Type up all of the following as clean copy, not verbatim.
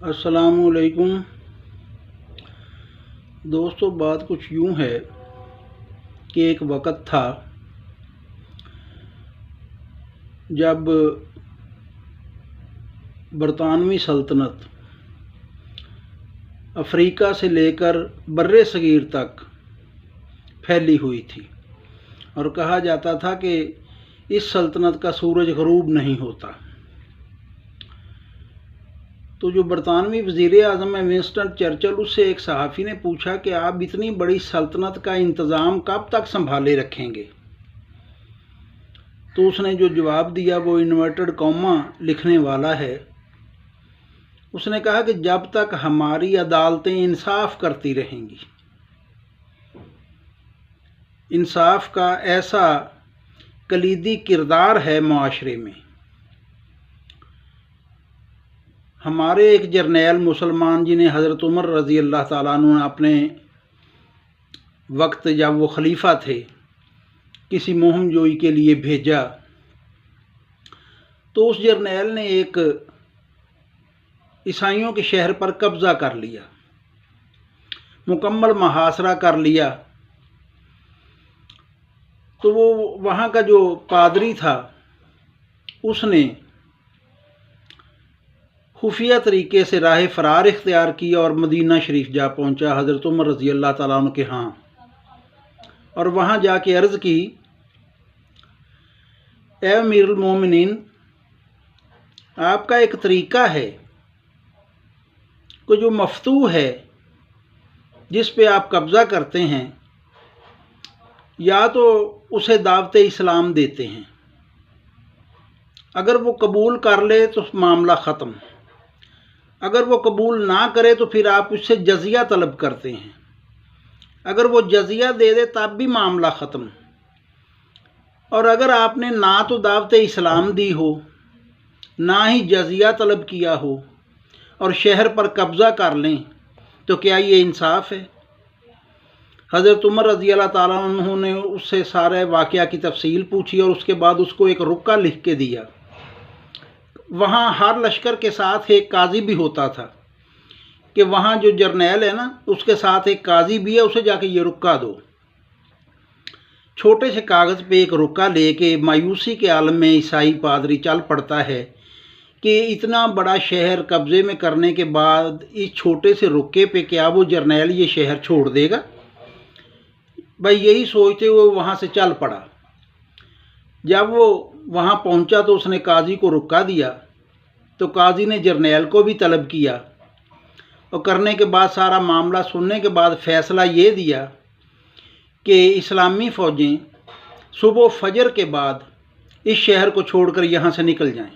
السلام علیکم دوستو، بات کچھ یوں ہے کہ ایک وقت تھا جب برطانوی سلطنت افریقہ سے لے کر بر صغیر تک پھیلی ہوئی تھی اور کہا جاتا تھا کہ اس سلطنت کا سورج غروب نہیں ہوتا۔ تو جو برطانوی وزیر اعظم ہے ونسٹن چرچل، اس سے ایک صحافی نے پوچھا کہ آپ اتنی بڑی سلطنت کا انتظام کب تک سنبھالے رکھیں گے؟ تو اس نے جو جواب دیا وہ انورٹڈ کاما لکھنے والا ہے۔ اس نے کہا کہ جب تک ہماری عدالتیں انصاف کرتی رہیں گی۔ انصاف کا ایسا کلیدی کردار ہے معاشرے میں۔ ہمارے ایک جرنیل مسلمان جنہیں حضرت عمر رضی اللہ تعالیٰ عنہ نے اپنے وقت جب وہ خلیفہ تھے کسی مہم جوئی کے لیے بھیجا، تو اس جرنیل نے ایک عیسائیوں کے شہر پر قبضہ کر لیا، مکمل محاصرہ کر لیا۔ تو وہ وہاں کا جو پادری تھا اس نے خفیہ طریقے سے راہ فرار اختیار کی اور مدینہ شریف جا پہنچا حضرت عمر رضی اللہ تعالیٰ عنہ کے ہاں، اور وہاں جا کے عرض کی، اے امیر المومنین، آپ کا ایک طریقہ ہے کہ جو مفتوح ہے، جس پہ آپ قبضہ کرتے ہیں، یا تو اسے دعوت اسلام دیتے ہیں، اگر وہ قبول کر لے تو معاملہ ختم، اگر وہ قبول نہ کرے تو پھر آپ اس سے جزیہ طلب کرتے ہیں، اگر وہ جزیہ دے دے تب بھی معاملہ ختم، اور اگر آپ نے نہ تو دعوت اسلام دی ہو نہ ہی جزیہ طلب کیا ہو اور شہر پر قبضہ کر لیں تو کیا یہ انصاف ہے؟ حضرت عمر رضی اللہ تعالیٰ عنہ نے اس سے سارے واقعہ کی تفصیل پوچھی اور اس کے بعد اس کو ایک رکا لکھ کے دیا۔ وہاں ہر لشکر کے ساتھ ایک قاضی بھی ہوتا تھا کہ وہاں جو جرنیل ہے نا، اس کے ساتھ ایک قاضی بھی ہے، اسے جا کے یہ رکا دو۔ چھوٹے سے کاغذ پہ ایک رکا لے کے مایوسی کے عالم میں عیسائی پادری چل پڑتا ہے کہ اتنا بڑا شہر قبضے میں کرنے کے بعد اس چھوٹے سے رکے پہ کیا وہ جرنیل یہ شہر چھوڑ دے گا؟ بھائی یہی سوچتے ہوئے وہاں سے چل پڑا۔ جب وہ وہاں پہنچا تو اس نے قاضی کو رکا دیا، تو قاضی نے جرنیل کو بھی طلب کیا، اور کرنے کے بعد سارا معاملہ سننے کے بعد فیصلہ یہ دیا کہ اسلامی فوجیں صبح فجر کے بعد اس شہر کو چھوڑ کر یہاں سے نکل جائیں۔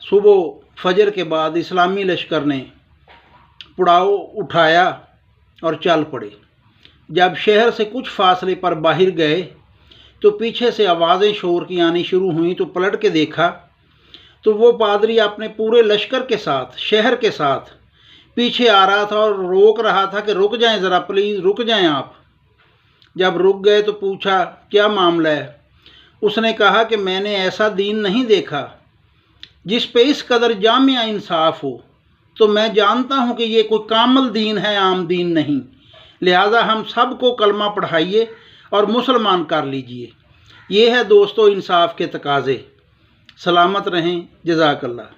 صبح فجر کے بعد اسلامی لشکر نے پڑاؤ اٹھایا اور چل پڑے۔ جب شہر سے کچھ فاصلے پر باہر گئے تو پیچھے سے آوازیں شور کی آنی شروع ہوئیں، تو پلٹ کے دیکھا تو وہ پادری اپنے پورے لشکر کے ساتھ، شہر کے ساتھ پیچھے آ رہا تھا اور روک رہا تھا کہ رک جائیں ذرا، پلیز رک جائیں آپ۔ جب رک گئے تو پوچھا کیا معاملہ ہے؟ اس نے کہا کہ میں نے ایسا دین نہیں دیکھا جس پہ اس قدر جامع انصاف ہو، تو میں جانتا ہوں کہ یہ کوئی کامل دین ہے، عام دین نہیں، لہذا ہم سب کو کلمہ پڑھائیے اور مسلمان کر لیجئے۔ یہ ہے دوستو انصاف کے تقاضے۔ سلامت رہیں، جزاک اللہ۔